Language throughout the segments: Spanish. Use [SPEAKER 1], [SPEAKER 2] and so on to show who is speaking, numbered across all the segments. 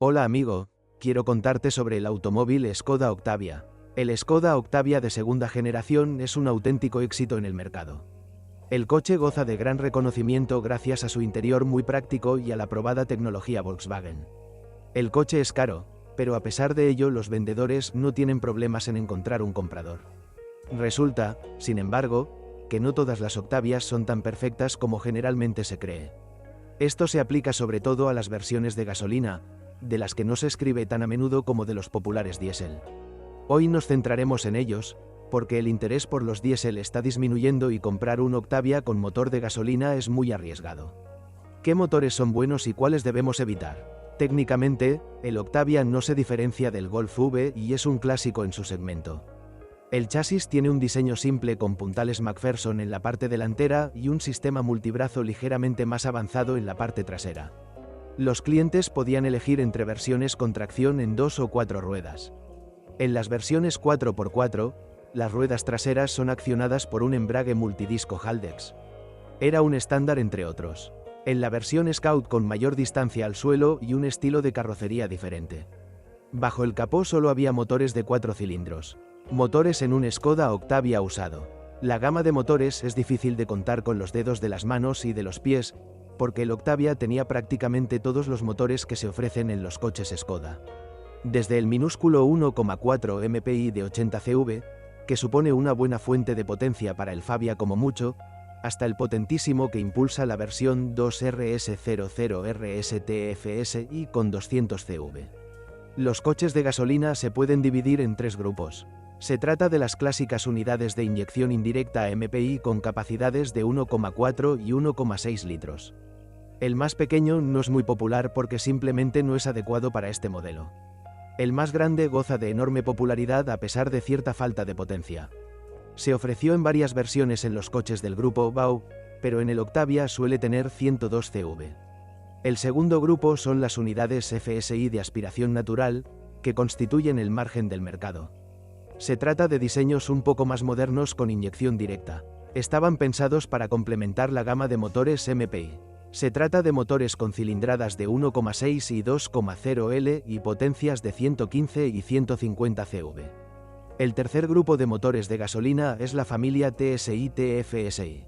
[SPEAKER 1] Hola amigo, quiero contarte sobre el automóvil Skoda Octavia. El Skoda Octavia de segunda generación es un auténtico éxito en el mercado. El coche goza de gran reconocimiento gracias a su interior muy práctico y a la probada tecnología Volkswagen. El coche es caro, pero a pesar de ello los vendedores no tienen problemas en encontrar un comprador. Resulta, sin embargo, que no todas las Octavias son tan perfectas como generalmente se cree. Esto se aplica sobre todo a las versiones de gasolina, de las que no se escribe tan a menudo como de los populares diésel. Hoy nos centraremos en ellos, porque el interés por los diésel está disminuyendo y comprar un Octavia con motor de gasolina es muy arriesgado. ¿Qué motores son buenos y cuáles debemos evitar? Técnicamente, el Octavia no se diferencia del Golf V y es un clásico en su segmento. El chasis tiene un diseño simple con puntales McPherson en la parte delantera y un sistema multibrazo ligeramente más avanzado en la parte trasera. Los clientes podían elegir entre versiones con tracción en 2 o 4 ruedas. En las versiones 4x4, las ruedas traseras son accionadas por un embrague multidisco Haldex. Era un estándar entre otros. En la versión Scout con mayor distancia al suelo y un estilo de carrocería diferente. Bajo el capó solo había motores de 4 cilindros. Motores en un Skoda Octavia usado. La gama de motores es difícil de contar con los dedos de las manos y de los pies, porque el Octavia tenía prácticamente todos los motores que se ofrecen en los coches Skoda. Desde el minúsculo 1,4 MPI de 80 CV, que supone una buena fuente de potencia para el Fabia como mucho, hasta el potentísimo que impulsa la versión 2RS00 RSTFSI con 200 CV. Los coches de gasolina se pueden dividir en 3 grupos. Se trata de las clásicas unidades de inyección indirecta MPI con capacidades de 1,4 y 1,6 litros. El más pequeño no es muy popular porque simplemente no es adecuado para este modelo. El más grande goza de enorme popularidad a pesar de cierta falta de potencia. Se ofreció en varias versiones en los coches del grupo BAU, pero en el Octavia suele tener 102 CV. El segundo grupo son las unidades FSI de aspiración natural, que constituyen el margen del mercado. Se trata de diseños un poco más modernos con inyección directa. Estaban pensados para complementar la gama de motores MPI. Se trata de motores con cilindradas de 1,6 y 2,0 L y potencias de 115 y 150 CV. El tercer grupo de motores de gasolina es la familia TSI-TFSI.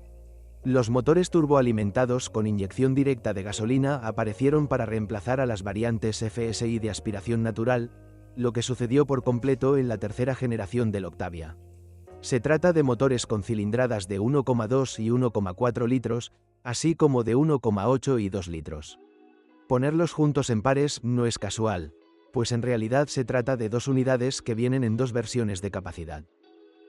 [SPEAKER 1] Los motores turboalimentados con inyección directa de gasolina aparecieron para reemplazar a las variantes FSI de aspiración natural, lo que sucedió por completo en la tercera generación del Octavia. Se trata de motores con cilindradas de 1,2 y 1,4 litros, así como de 1,8 y 2 litros. Ponerlos juntos en pares no es casual, pues en realidad se trata de dos unidades que vienen en dos versiones de capacidad.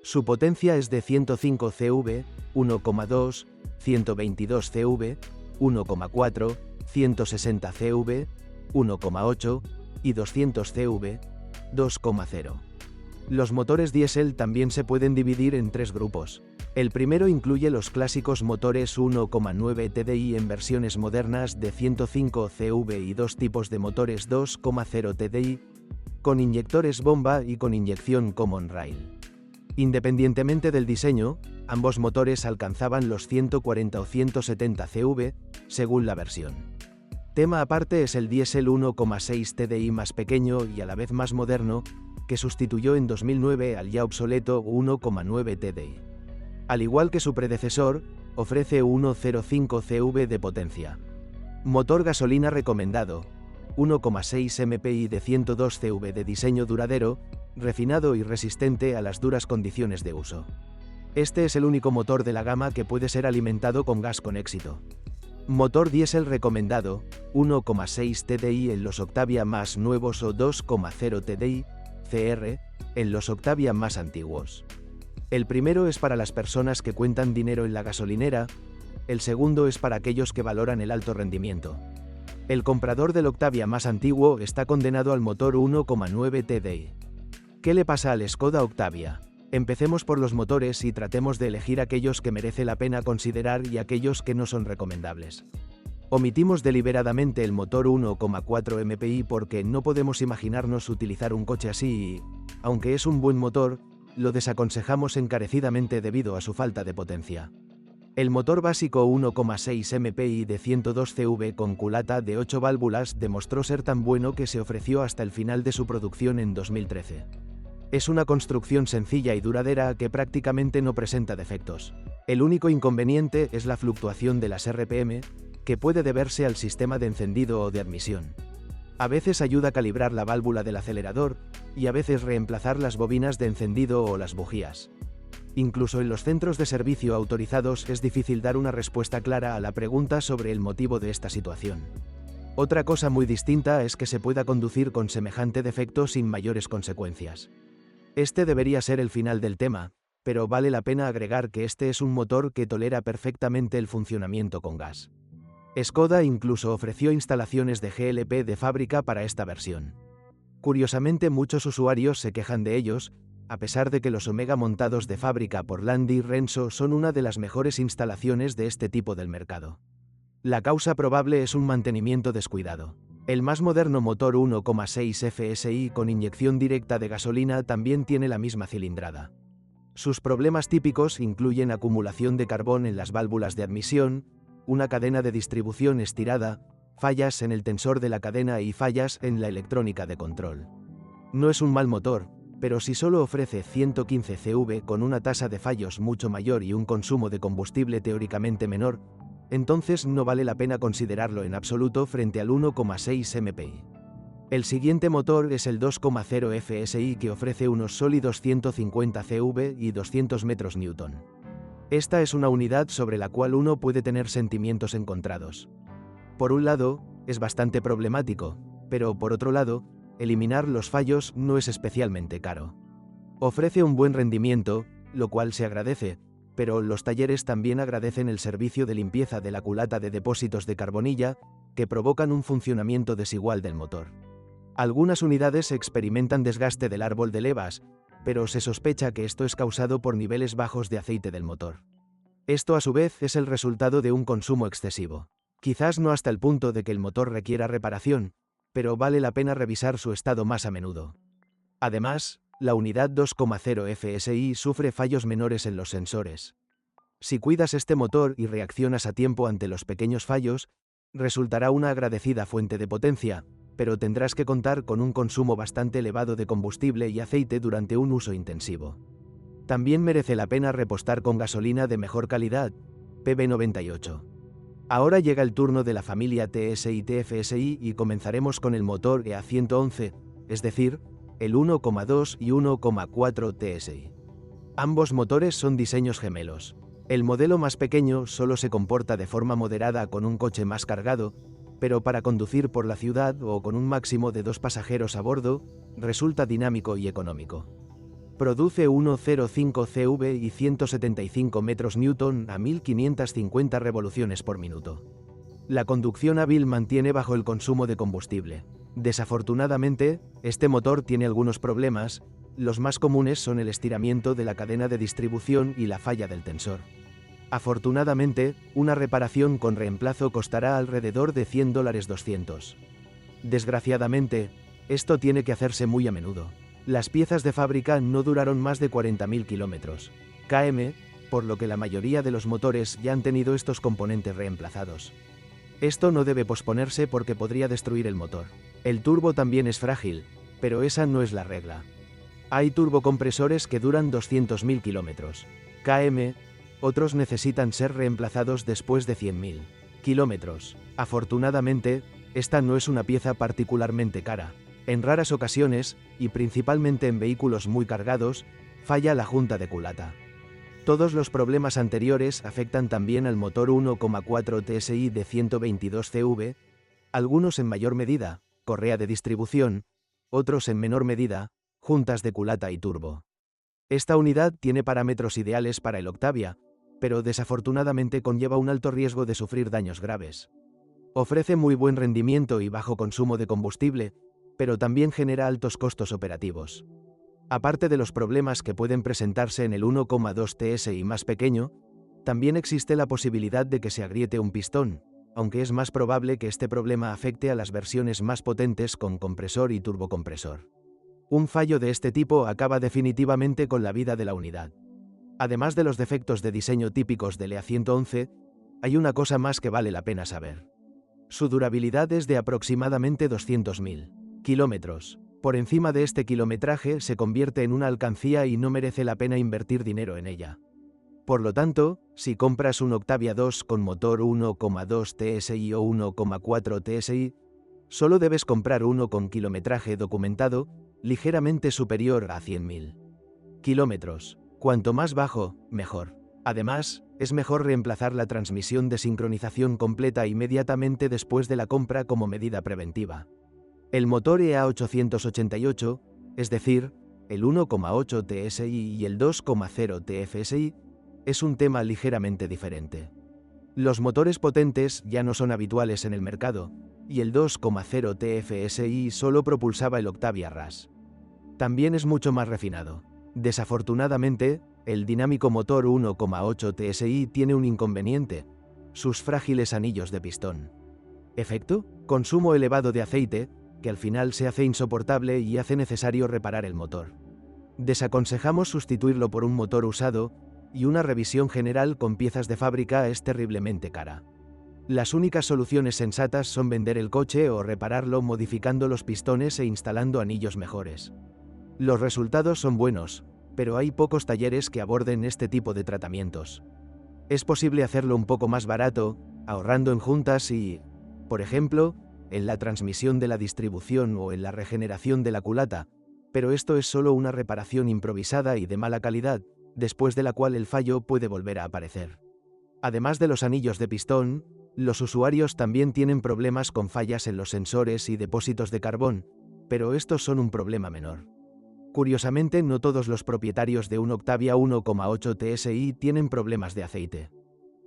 [SPEAKER 1] Su potencia es de 105 CV, 1,2, 122 CV, 1,4, 160 CV, 1,8 y 200 CV, 2,0. Los motores diésel también se pueden dividir en 3 grupos. El primero incluye los clásicos motores 1,9 TDI en versiones modernas de 105 CV y dos tipos de motores 2,0 TDI, con inyectores bomba y con inyección common rail. Independientemente del diseño, ambos motores alcanzaban los 140 o 170 CV, según la versión. Tema aparte es el diésel 1,6 TDI más pequeño y a la vez más moderno, que sustituyó en 2009 al ya obsoleto 1,9 TDI. Al igual que su predecesor, ofrece 1,05 CV de potencia. Motor gasolina recomendado, 1,6 MPI de 102 CV de diseño duradero, refinado y resistente a las duras condiciones de uso. Este es el único motor de la gama que puede ser alimentado con gas con éxito. Motor diésel recomendado, 1,6 TDI en los Octavia más nuevos o 2,0 TDI, CR, en los Octavia más antiguos. El primero es para las personas que cuentan dinero en la gasolinera, el segundo es para aquellos que valoran el alto rendimiento. El comprador del Octavia más antiguo está condenado al motor 1,9 TDI. ¿Qué le pasa al Skoda Octavia? Empecemos por los motores y tratemos de elegir aquellos que merece la pena considerar y aquellos que no son recomendables. Omitimos deliberadamente el motor 1,4 MPI porque no podemos imaginarnos utilizar un coche así y, aunque es un buen motor, lo desaconsejamos encarecidamente debido a su falta de potencia. El motor básico 1,6 MPI de 102 CV con culata de 8 válvulas demostró ser tan bueno que se ofreció hasta el final de su producción en 2013. Es una construcción sencilla y duradera que prácticamente no presenta defectos. El único inconveniente es la fluctuación de las RPM, que puede deberse al sistema de encendido o de admisión. A veces ayuda a calibrar la válvula del acelerador, y a veces reemplazar las bobinas de encendido o las bujías. Incluso en los centros de servicio autorizados es difícil dar una respuesta clara a la pregunta sobre el motivo de esta situación. Otra cosa muy distinta es que se pueda conducir con semejante defecto sin mayores consecuencias. Este debería ser el final del tema, pero vale la pena agregar que este es un motor que tolera perfectamente el funcionamiento con gas. Škoda incluso ofreció instalaciones de GLP de fábrica para esta versión. Curiosamente, muchos usuarios se quejan de ellos, a pesar de que los Omega montados de fábrica por Landi y Renso son una de las mejores instalaciones de este tipo del mercado. La causa probable es un mantenimiento descuidado. El más moderno motor 1,6 FSI con inyección directa de gasolina también tiene la misma cilindrada. Sus problemas típicos incluyen acumulación de carbón en las válvulas de admisión, una cadena de distribución estirada, fallas en el tensor de la cadena y fallas en la electrónica de control. No es un mal motor, pero si solo ofrece 115 CV con una tasa de fallos mucho mayor y un consumo de combustible teóricamente menor, entonces no vale la pena considerarlo en absoluto frente al 1,6 MPI. El siguiente motor es el 2,0 FSI que ofrece unos sólidos 150 CV y 200 metros Newton. Esta es una unidad sobre la cual uno puede tener sentimientos encontrados. Por un lado, es bastante problemático, pero por otro lado, eliminar los fallos no es especialmente caro. Ofrece un buen rendimiento, lo cual se agradece, pero los talleres también agradecen el servicio de limpieza de la culata de depósitos de carbonilla, que provocan un funcionamiento desigual del motor. Algunas unidades experimentan desgaste del árbol de levas, pero se sospecha que esto es causado por niveles bajos de aceite del motor. Esto a su vez es el resultado de un consumo excesivo. Quizás no hasta el punto de que el motor requiera reparación, pero vale la pena revisar su estado más a menudo. Además, la unidad 2,0 FSI sufre fallos menores en los sensores. Si cuidas este motor y reaccionas a tiempo ante los pequeños fallos, resultará una agradecida fuente de potencia, pero tendrás que contar con un consumo bastante elevado de combustible y aceite durante un uso intensivo. También merece la pena repostar con gasolina de mejor calidad, PB98. Ahora llega el turno de la familia TSI TFSI y comenzaremos con el motor EA111, es decir, el 1,2 y 1,4 TSI. Ambos motores son diseños gemelos. El modelo más pequeño solo se comporta de forma moderada con un coche más cargado, pero para conducir por la ciudad o con un máximo de 2 pasajeros a bordo, resulta dinámico y económico. Produce 1,05 CV y 175 metros Newton a 1550 revoluciones por minuto. La conducción hábil mantiene bajo el consumo de combustible. Desafortunadamente, este motor tiene algunos problemas, los más comunes son el estiramiento de la cadena de distribución y la falla del tensor. Afortunadamente, una reparación con reemplazo costará alrededor de $100-200. Desgraciadamente, esto tiene que hacerse muy a menudo. Las piezas de fábrica no duraron más de 40.000 km, por lo que la mayoría de los motores ya han tenido estos componentes reemplazados. Esto no debe posponerse porque podría destruir el motor. El turbo también es frágil, pero esa no es la regla. Hay turbocompresores que duran 200.000 km, otros necesitan ser reemplazados después de 100.000 km. Afortunadamente, esta no es una pieza particularmente cara. En raras ocasiones, y principalmente en vehículos muy cargados, falla la junta de culata. Todos los problemas anteriores afectan también al motor 1,4 TSI de 122 CV, algunos en mayor medida, correa de distribución, otros en menor medida, juntas de culata y turbo. Esta unidad tiene parámetros ideales para el Octavia, pero desafortunadamente conlleva un alto riesgo de sufrir daños graves. Ofrece muy buen rendimiento y bajo consumo de combustible, pero también genera altos costos operativos. Aparte de los problemas que pueden presentarse en el 1,2 TSI más pequeño, también existe la posibilidad de que se agriete un pistón, aunque es más probable que este problema afecte a las versiones más potentes con compresor y turbocompresor. Un fallo de este tipo acaba definitivamente con la vida de la unidad. Además de los defectos de diseño típicos del EA111, hay una cosa más que vale la pena saber. Su durabilidad es de aproximadamente 200.000 kilómetros. Por encima de este kilometraje se convierte en una alcancía y no merece la pena invertir dinero en ella. Por lo tanto, si compras un Octavia 2 con motor 1,2 TSI o 1,4 TSI, solo debes comprar uno con kilometraje documentado ligeramente superior a 100.000 kilómetros. Cuanto más bajo, mejor. Además, es mejor reemplazar la transmisión de sincronización completa inmediatamente después de la compra como medida preventiva. El motor EA888, es decir, el 1,8 TSI y el 2,0 TFSI, es un tema ligeramente diferente. Los motores potentes ya no son habituales en el mercado, y el 2,0 TFSI solo propulsaba el Octavia RAS. También es mucho más refinado. Desafortunadamente, el dinámico motor 1,8 TSI tiene un inconveniente: sus frágiles anillos de pistón. ¿Efecto? Consumo elevado de aceite, que al final se hace insoportable y hace necesario reparar el motor. Desaconsejamos sustituirlo por un motor usado, y una revisión general con piezas de fábrica es terriblemente cara. Las únicas soluciones sensatas son vender el coche o repararlo modificando los pistones e instalando anillos mejores. Los resultados son buenos, pero hay pocos talleres que aborden este tipo de tratamientos. Es posible hacerlo un poco más barato, ahorrando en juntas y, por ejemplo, en la transmisión de la distribución o en la regeneración de la culata, pero esto es solo una reparación improvisada y de mala calidad, después de la cual el fallo puede volver a aparecer. Además de los anillos de pistón, los usuarios también tienen problemas con fallas en los sensores y depósitos de carbón, pero estos son un problema menor. Curiosamente, no todos los propietarios de un Octavia 1,8 TSI tienen problemas de aceite.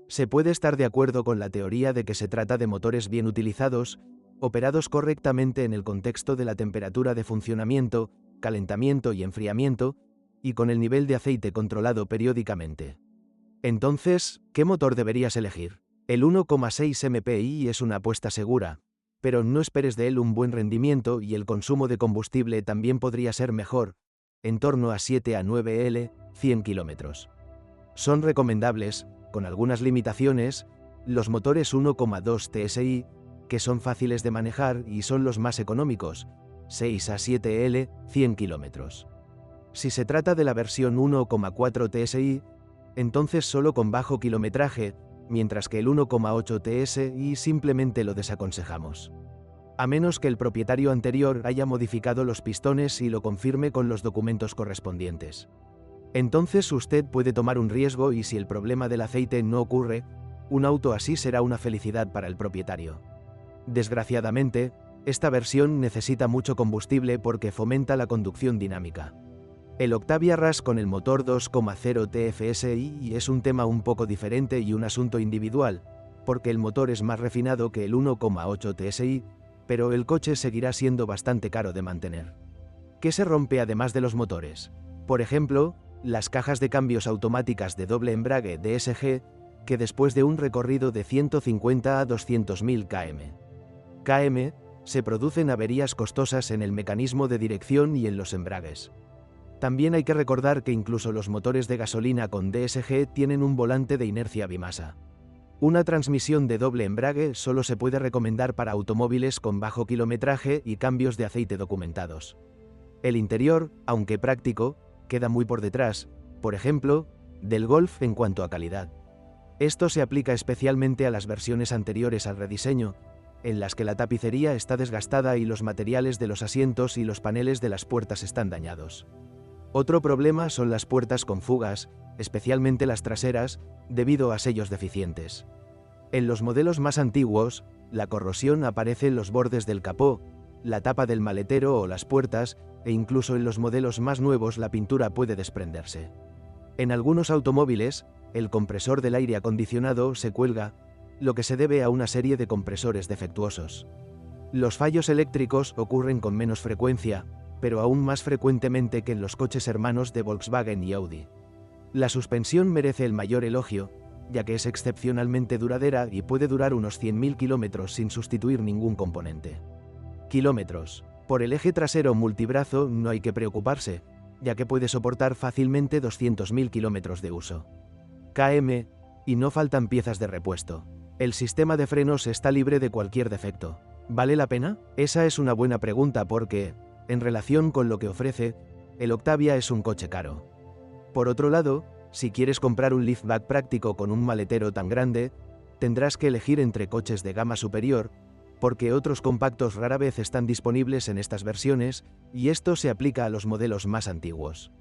[SPEAKER 1] Se puede estar de acuerdo con la teoría de que se trata de motores bien utilizados, operados correctamente en el contexto de la temperatura de funcionamiento, calentamiento y enfriamiento, y con el nivel de aceite controlado periódicamente. Entonces, ¿qué motor deberías elegir? El 1,6 MPI es una apuesta segura, pero no esperes de él un buen rendimiento y el consumo de combustible también podría ser mejor, en torno a 7 a 9 L, 100 km. Son recomendables, con algunas limitaciones, los motores 1,2 TSI, que son fáciles de manejar y son los más económicos, 6 a 7 L, 100 km. Si se trata de la versión 1,4 TSI, entonces solo con bajo kilometraje, mientras que el 1,8 TSI simplemente lo desaconsejamos. A menos que el propietario anterior haya modificado los pistones y lo confirme con los documentos correspondientes. Entonces usted puede tomar un riesgo y si el problema del aceite no ocurre, un auto así será una felicidad para el propietario. Desgraciadamente, esta versión necesita mucho combustible porque fomenta la conducción dinámica. El Octavia RAS con el motor 2,0 TFSI es un tema un poco diferente y un asunto individual, porque el motor es más refinado que el 1,8 TSI, pero el coche seguirá siendo bastante caro de mantener. ¿Qué se rompe además de los motores? Por ejemplo, las cajas de cambios automáticas de doble embrague DSG, que después de un recorrido de 150 a 200.000 km, se producen averías costosas en el mecanismo de dirección y en los embragues. También hay que recordar que incluso los motores de gasolina con DSG tienen un volante de inercia bimasa. Una transmisión de doble embrague solo se puede recomendar para automóviles con bajo kilometraje y cambios de aceite documentados. El interior, aunque práctico, queda muy por detrás, por ejemplo, del Golf en cuanto a calidad. Esto se aplica especialmente a las versiones anteriores al rediseño, en las que la tapicería está desgastada y los materiales de los asientos y los paneles de las puertas están dañados. Otro problema son las puertas con fugas, especialmente las traseras, debido a sellos deficientes. En los modelos más antiguos, la corrosión aparece en los bordes del capó, la tapa del maletero o las puertas, e incluso en los modelos más nuevos la pintura puede desprenderse. En algunos automóviles, el compresor del aire acondicionado se cuelga, lo que se debe a una serie de compresores defectuosos. Los fallos eléctricos ocurren con menos frecuencia, pero aún más frecuentemente que en los coches hermanos de Volkswagen y Audi. La suspensión merece el mayor elogio, ya que es excepcionalmente duradera y puede durar unos 100.000 kilómetros sin sustituir ningún componente. Kilómetros. Por el eje trasero multibrazo no hay que preocuparse, ya que puede soportar fácilmente 200.000 kilómetros de uso. KM, y no faltan piezas de repuesto. El sistema de frenos está libre de cualquier defecto. ¿Vale la pena? Esa es una buena pregunta porque, en relación con lo que ofrece, el Octavia es un coche caro. Por otro lado, si quieres comprar un liftback práctico con un maletero tan grande, tendrás que elegir entre coches de gama superior, porque otros compactos rara vez están disponibles en estas versiones, y esto se aplica a los modelos más antiguos.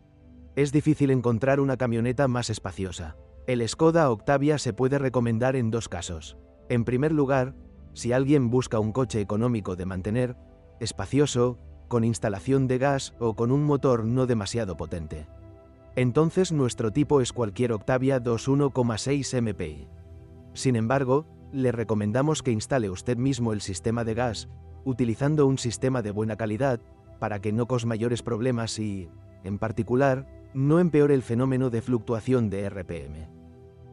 [SPEAKER 1] Es difícil encontrar una camioneta más espaciosa. El Skoda Octavia se puede recomendar en dos casos. En primer lugar, si alguien busca un coche económico de mantener, espacioso, con instalación de gas o con un motor no demasiado potente. Entonces nuestro tipo es cualquier Octavia 2.1,6 MPI. Sin embargo, le recomendamos que instale usted mismo el sistema de gas, utilizando un sistema de buena calidad, para que no cause mayores problemas y, en particular, no empeore el fenómeno de fluctuación de RPM.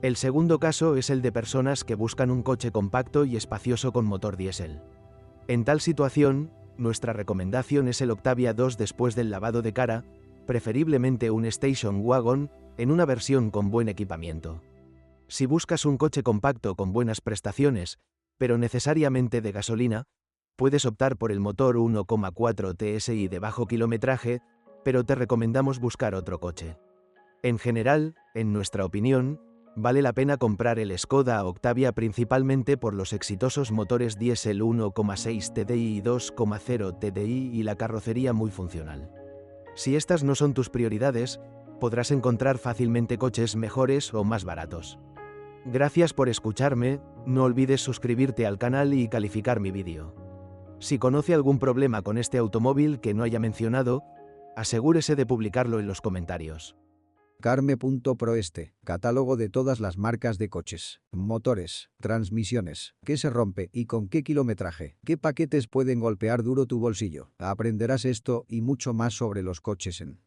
[SPEAKER 1] El segundo caso es el de personas que buscan un coche compacto y espacioso con motor diésel. En tal situación, nuestra recomendación es el Octavia 2 después del lavado de cara, preferiblemente un station wagon, en una versión con buen equipamiento. Si buscas un coche compacto con buenas prestaciones, pero necesariamente de gasolina, puedes optar por el motor 1,4 TSI de bajo kilometraje, pero te recomendamos buscar otro coche. En general, en nuestra opinión, vale la pena comprar el Skoda Octavia principalmente por los exitosos motores diésel 1,6 TDI y 2,0 TDI y la carrocería muy funcional. Si estas no son tus prioridades, podrás encontrar fácilmente coches mejores o más baratos. Gracias por escucharme, no olvides suscribirte al canal y calificar mi vídeo. Si conoce algún problema con este automóvil que no haya mencionado, asegúrese de publicarlo en los comentarios.
[SPEAKER 2] Carme.proeste, catálogo de todas las marcas de coches, motores, transmisiones, qué se rompe y con qué kilometraje, qué paquetes pueden golpear duro tu bolsillo. Aprenderás esto y mucho más sobre los coches en